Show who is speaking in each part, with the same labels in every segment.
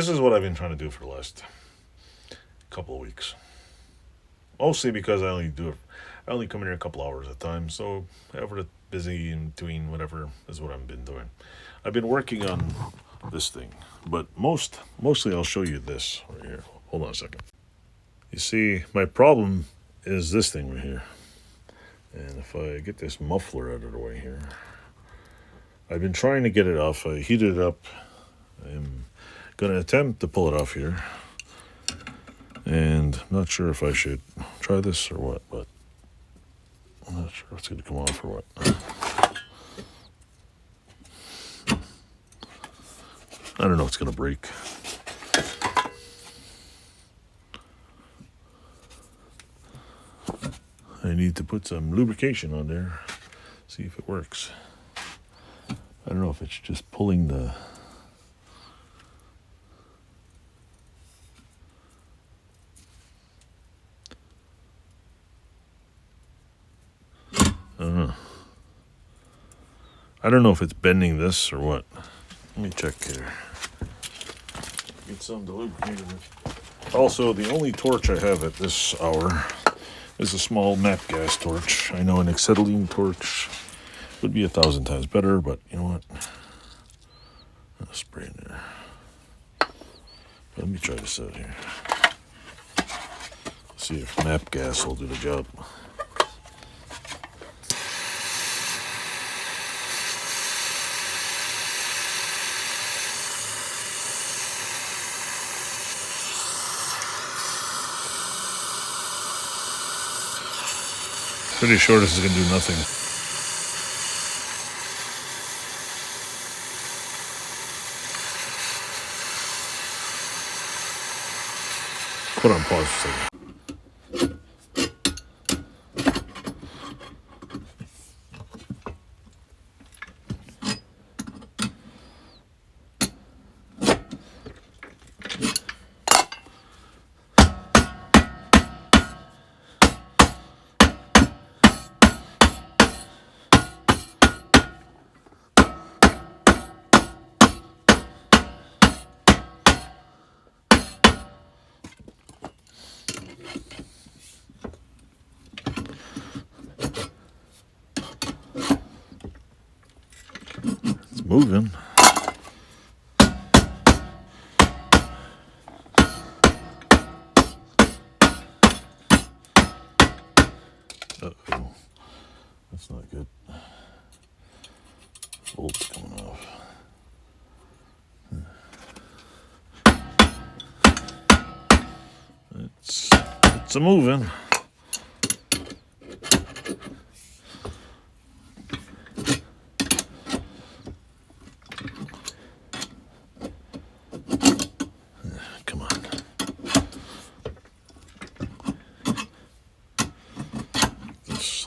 Speaker 1: This is what I've been trying to do for the last couple of weeks. Mostly because I only come in here a couple hours at a time. So ever busy in between whatever is what I've been doing. I've been working on this thing, but mostly I'll show you this right here. Hold on a second. You see, my problem is this thing right here. And if I get this muffler out of the way here, I've been trying to get it off. I heated it up. I'm going to attempt to pull it off here. And I'm not sure if I should try this or what, but I'm not sure if it's going to come off or what. I don't know if it's going to break. I need to put some lubrication on there, see if it works. I don't know if it's just pulling the... I don't know. I don't know if it's bending this or what. Let me check here. Get some to lubricate it. Also, the only torch I have at this hour is a small MAP gas torch. I know an acetylene torch would be 1,000 times better, but you know what? I'll spray in there. Let me try this out here. See if MAP gas will do the job. Pretty sure this is going to do nothing. Put on pause for a second. Moving. Uh-oh. That's not good. Bolt's coming off. It's a moving.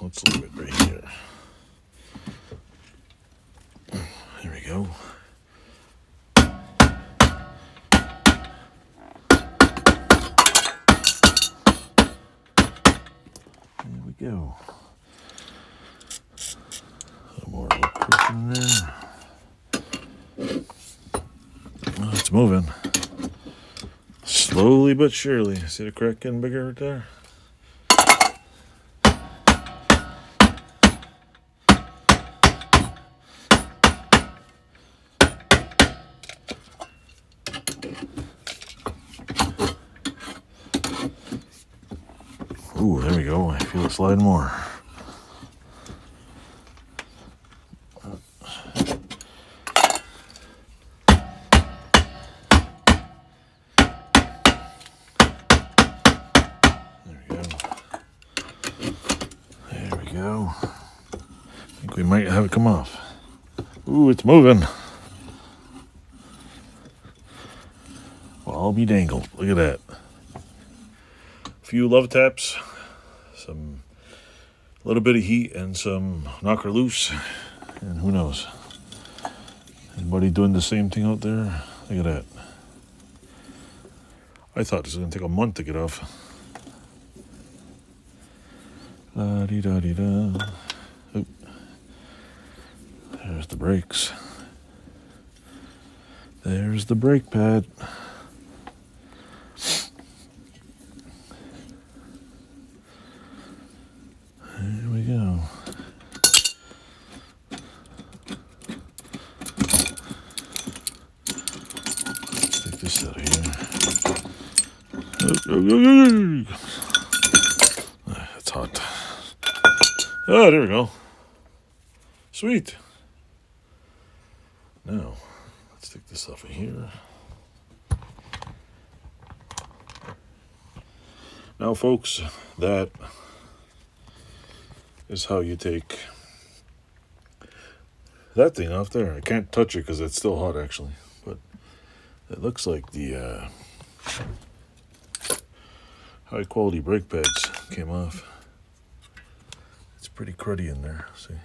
Speaker 1: Let's leave it right here. There we go. There we go. A little more pressure in there. Oh, it's moving. Slowly but surely. See the crack getting bigger right there? Ooh, there we go. I feel it slide more. There we go. I think we might have it come off. Ooh, it's moving. Well, I'll be dangled. Look at that. A few love taps. A little bit of heat and some knock her loose, and who knows? Anybody doing the same thing out there? Look at that. I thought this was going to take a month to get off. La-dee-da-dee-da. Oop. There's the brakes. There's the brake pad. It's hot. Oh, there we go. Sweet. Now, let's take this off of here. Now, folks, that is how you take that thing off there. I can't touch it because it's still hot, actually. But it looks like the high-quality brake pads came off. It's pretty cruddy in there, see?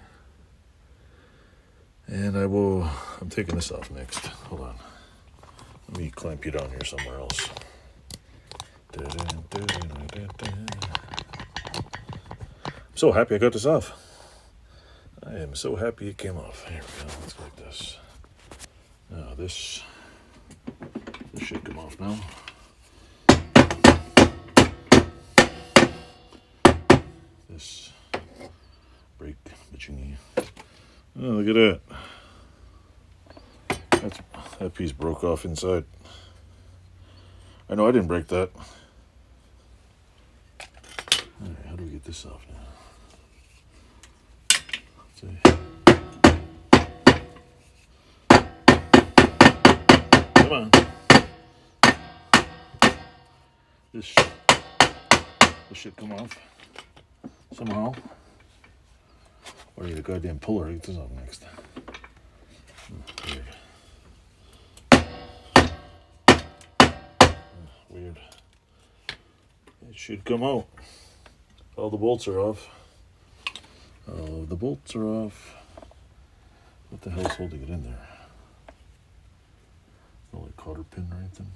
Speaker 1: And I'm taking this off next. Hold on. Let me clamp you down here somewhere else. I'm so happy I got this off. I am so happy it came off. Here we go. Let's go like this. Now this should come off now. This brake bitchingy. Oh, look at that. That piece broke off inside. I know I didn't break that. Alright, how do we get this off now? Let's see. Come on. This should come off somehow. Or need a goddamn puller. Get this off next. Weird. It should come out. All the bolts are off. All the bolts are off. What the hell's holding it in there? No like cotter pin or anything.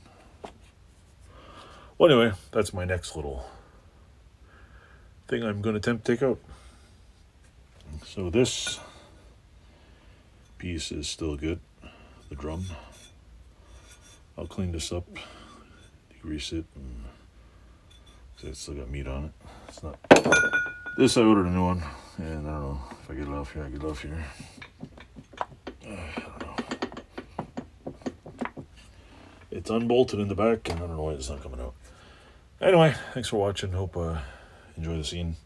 Speaker 1: Well, anyway, that's my next little thing I'm going to attempt to take out. So this piece is still good. The drum. I'll clean this up, degrease it, and it's still got meat on it. It's not. This I ordered a new one, and I don't know if I get it off here. I get it off here. I don't know. It's unbolted in the back, and I don't know why it's not coming out. Anyway, thanks for watching. Hope enjoy the scene.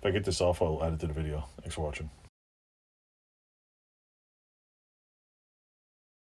Speaker 1: If I get this off, I'll add it to the video. Thanks for watching.